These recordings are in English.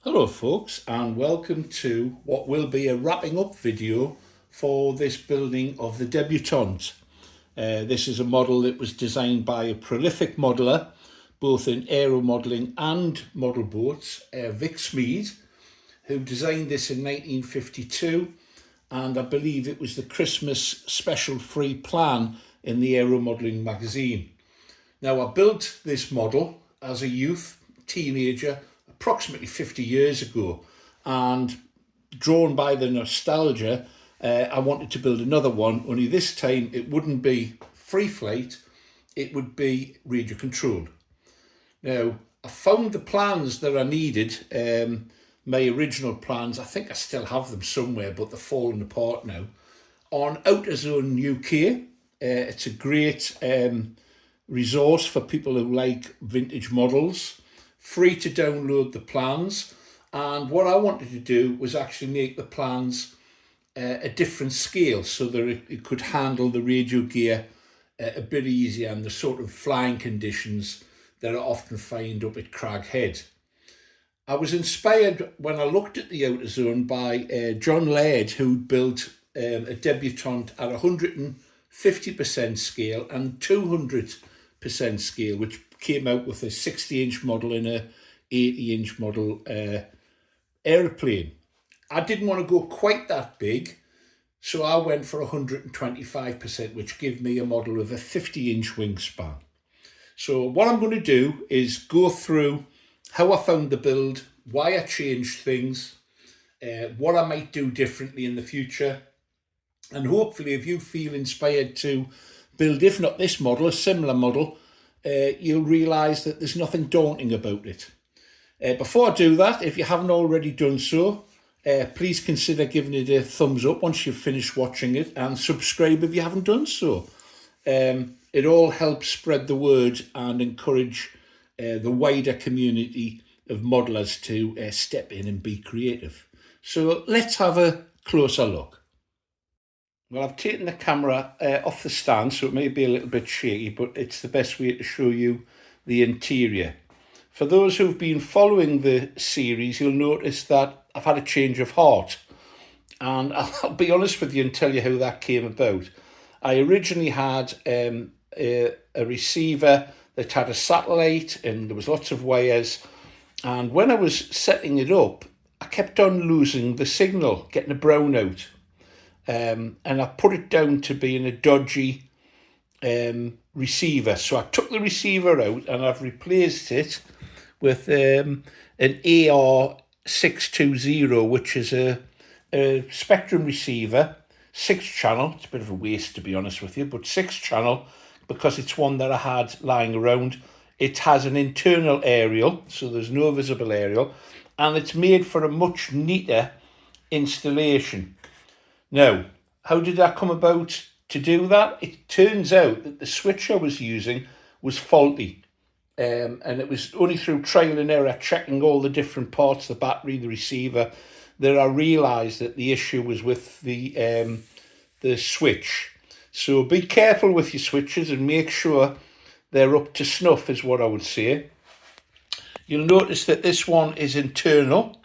Hello folks, and welcome to what will be a wrapping up video for this building of the Debutante. This is a model that was designed by a prolific modeller both in aero modelling and model boats, Vic Smead, who designed this in 1952, and I believe it was the Christmas special free plan in the Aero Modelling magazine. Now, I built this model as a youth, teenager, approximately 50 years ago, and drawn by the nostalgia, I wanted to build another one, only this time it wouldn't be free flight, it would be radio controlled. Now, I found the plans that I needed, my original plans. I think I still have them somewhere, but they're falling apart now, on AutoZone UK. It's a great resource for people who like vintage models, free to download the plans. And what I wanted to do was actually make the plans a different scale so that it could handle the radio gear a bit easier and the sort of flying conditions that I often find up at Crag Head. I was inspired when I looked at the AutoZone by John Laird, who built a Debutante at 150% scale and 200% scale, which came out with a 60-inch model and a 80-inch model aeroplane. I didn't want to go quite that big, so I went for 125%, which gave me a model with a 50-inch wingspan. So what I'm going to do is go through how I found the build, why I changed things, what I might do differently in the future, and hopefully if you feel inspired to build, if not this model, a similar model, you'll realise that there's nothing daunting about it. Before I do that, if you haven't already done so, please consider giving it a thumbs up once you've finished watching it, and subscribe if you haven't done so. It all helps spread the word and encourage the wider community of modelers to step in and be creative. So let's have a closer look. Well, I've taken the camera off the stand, so it may be a little bit shaky, but it's the best way to show you the interior. For those who've been following the series, you'll notice that I've had a change of heart. And I'll be honest with you and tell you how that came about. I originally had a receiver that had a satellite and there was lots of wires. And when I was setting it up, I kept on losing the signal, getting a brownout. And I put it down to being a dodgy receiver. So I took the receiver out and I've replaced it with an AR620, which is a Spectrum receiver, 6-channel. It's a bit of a waste, to be honest with you, but 6-channel, because it's one that I had lying around. It has an internal aerial, so there's no visible aerial, and it's made for a much neater installation. Now, how did that come about to do that? It turns out that the switch I was using was faulty. And it was only through trial and error, checking all the different parts, the battery, the receiver, that I realised that the issue was with the switch. So be careful with your switches and make sure they're up to snuff, is what I would say. You'll notice that this one is internal,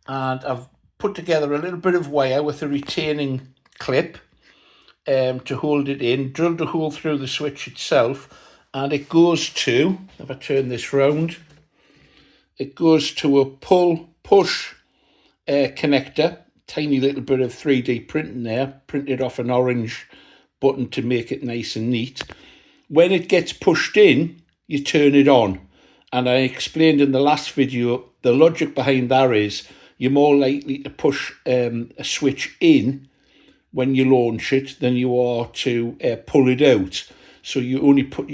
and I've put together a little bit of wire with a retaining clip to hold it in, drilled a hole through the switch itself, and it goes to, if I turn this round, it goes to a pull-push connector, tiny little bit of 3D printing there, printed off an orange button to make it nice and neat. When it gets pushed in, you turn it on. And I explained in the last video, the logic behind that is you're more likely to push a switch in when you launch it than you are to pull it out. So you only put,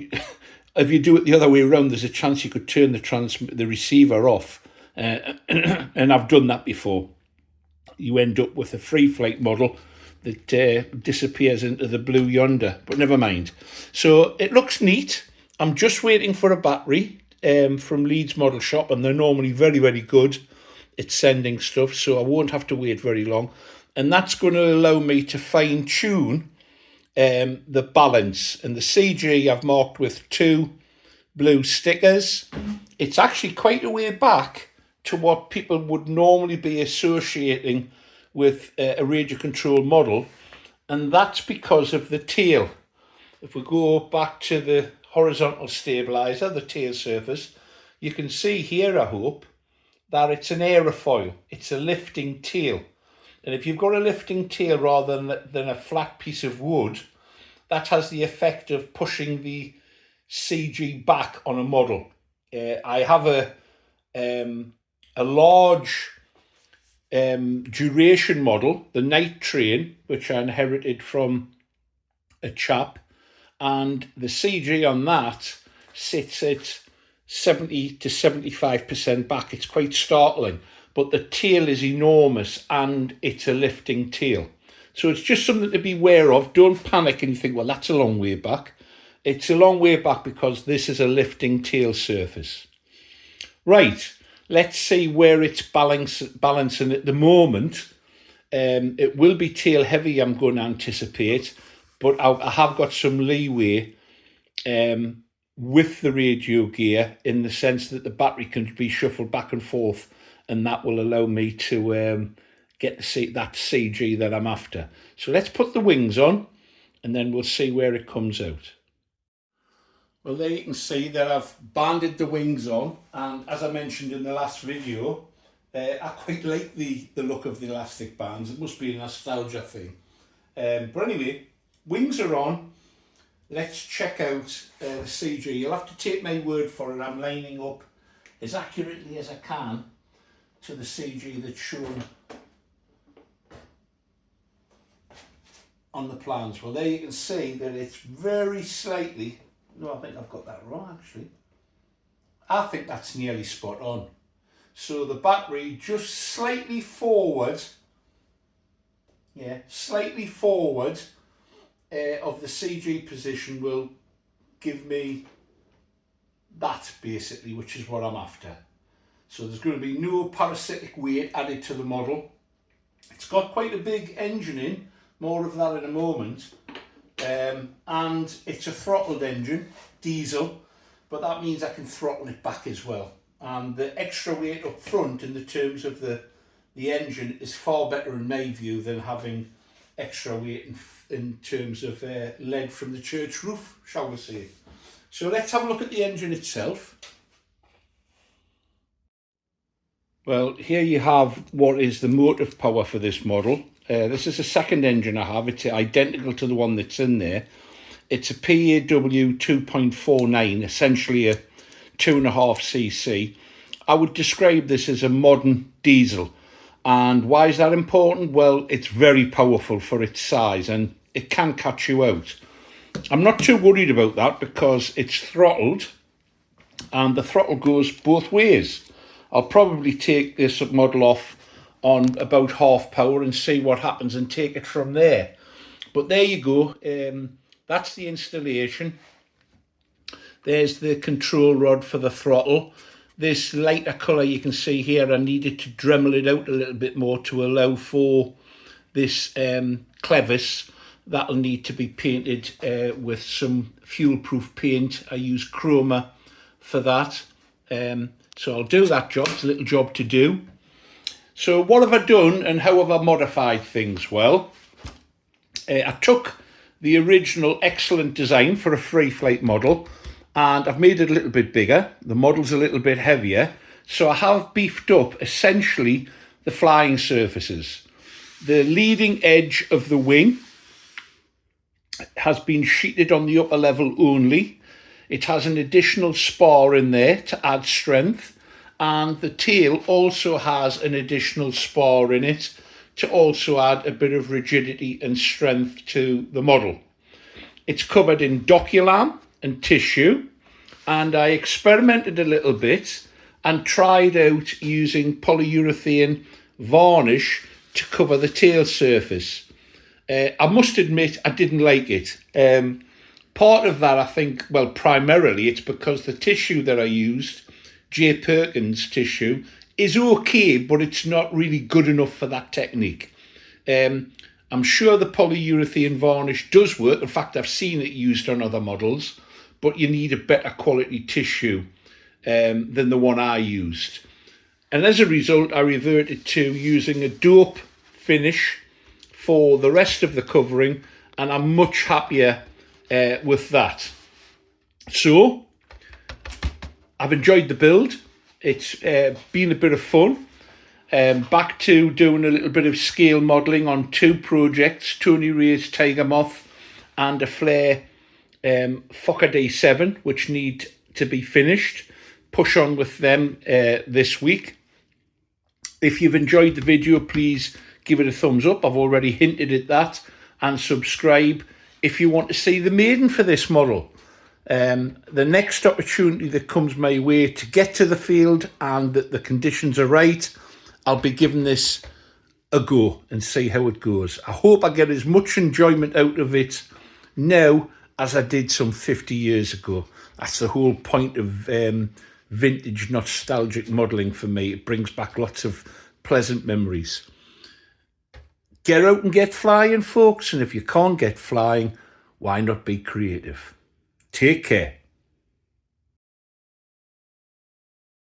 if you do it the other way around, there's a chance you could turn the receiver off. And I've done that before. You end up with a free flight model that disappears into the blue yonder, but never mind. So it looks neat. I'm just waiting for a battery from Leeds Model Shop, and they're normally very, very good at sending stuff, so I won't have to wait very long. And that's going to allow me to fine tune the balance. And the CG I've marked with 2 blue stickers. It's actually quite a way back to what people would normally be associating with a radio control model, and that's because of the tail. If we go back to the horizontal stabilizer, the tail surface, you can see here, I hope, that it's an aerofoil. It's a lifting tail. And if you've got a lifting tail rather than a flat piece of wood, that has the effect of pushing the CG back on a model. I have a large duration model, the Night Train, which I inherited from a chap, and the CG on that sits at 70 to 75% back. It's quite startling, but the tail is enormous and it's a lifting tail. So it's just something to be aware of. Don't panic and you think, well, that's a long way back. It's a long way back because this is a lifting tail surface. Right, let's see where it's balancing at the moment. It will be tail heavy, I'm going to anticipate, but I have got some leeway with the radio gear in the sense that the battery can be shuffled back and forth, and that will allow me to get that CG that I'm after. So let's put the wings on and then we'll see where it comes out. Well, there you can see that I've banded the wings on, and as I mentioned in the last video, I quite like the look of the elastic bands. It must be a nostalgia thing. But anyway, wings are on. Let's check out the CG. You'll have to take my word for it. I'm lining up as accurately as I can to the CG that's shown on the plans. Well, there you can see that it's very slightly... No, I think I've got that wrong, actually. I think that's nearly spot on. So the battery just slightly forward, slightly forward of the CG position will give me that, basically, which is what I'm after. So there's going to be no parasitic weight added to the model. It's got quite a big engine in, more of that in a moment. And it's a throttled engine, diesel, but that means I can throttle it back as well. And the extra weight up front in the terms of the engine is far better in my view than having extra weight in terms of lead from the church roof, shall we say. So let's have a look at the engine itself. Well, here you have what is the motive power for this model. This is the second engine I have. It's identical to the one that's in there. It's a PAW 2.49, essentially a 2.5cc. I would describe this as a modern diesel. And why is that important? Well, it's very powerful for its size and it can catch you out. I'm not too worried about that because it's throttled and the throttle goes both ways. I'll probably take this model off on about half power and see what happens and take it from there. But there you go. That's the installation. There's the control rod for the throttle. This lighter colour you can see here, I needed to Dremel it out a little bit more to allow for this clevis. That'll need to be painted with some fuel-proof paint. I use chroma for that. So I'll do that job. It's a little job to do. So what have I done and how have I modified things? Well, I took the original excellent design for a free flight model and I've made it a little bit bigger. The model's a little bit heavier. So I have beefed up essentially the flying surfaces. The leading edge of the wing has been sheeted on the upper level only. It has an additional spar in there to add strength, and the tail also has an additional spar in it to also add a bit of rigidity and strength to the model. It's covered in Doculam and tissue, and I experimented a little bit and tried out using polyurethane varnish to cover the tail surface. I must admit I didn't like it. Part of that, I think, well, primarily it's because the tissue that I used, J. Perkins tissue, is okay, but it's not really good enough for that technique. I'm sure the polyurethane varnish does work. In fact, I've seen it used on other models, but you need a better quality tissue than the one I used. And as a result, I reverted to using a dope finish for the rest of the covering, and I'm much happier with that. So I've enjoyed the build. It's been a bit of fun. Back to doing a little bit of scale modelling on two projects, Tony Ray's Tiger Moth and a Flare Fokker D7, which need to be finished. Push on with them this week. If you've enjoyed the video, please give it a thumbs up. I've already hinted at that. And subscribe if you want to see the maiden for this model. The next opportunity that comes my way to get to the field and that the conditions are right, I'll be giving this a go and see how it goes. I hope I get as much enjoyment out of it now as I did some 50 years ago. That's the whole point of vintage nostalgic modelling for me. It brings back lots of pleasant memories. Get out and get flying, folks, and if you can't get flying, why not be creative? Take care.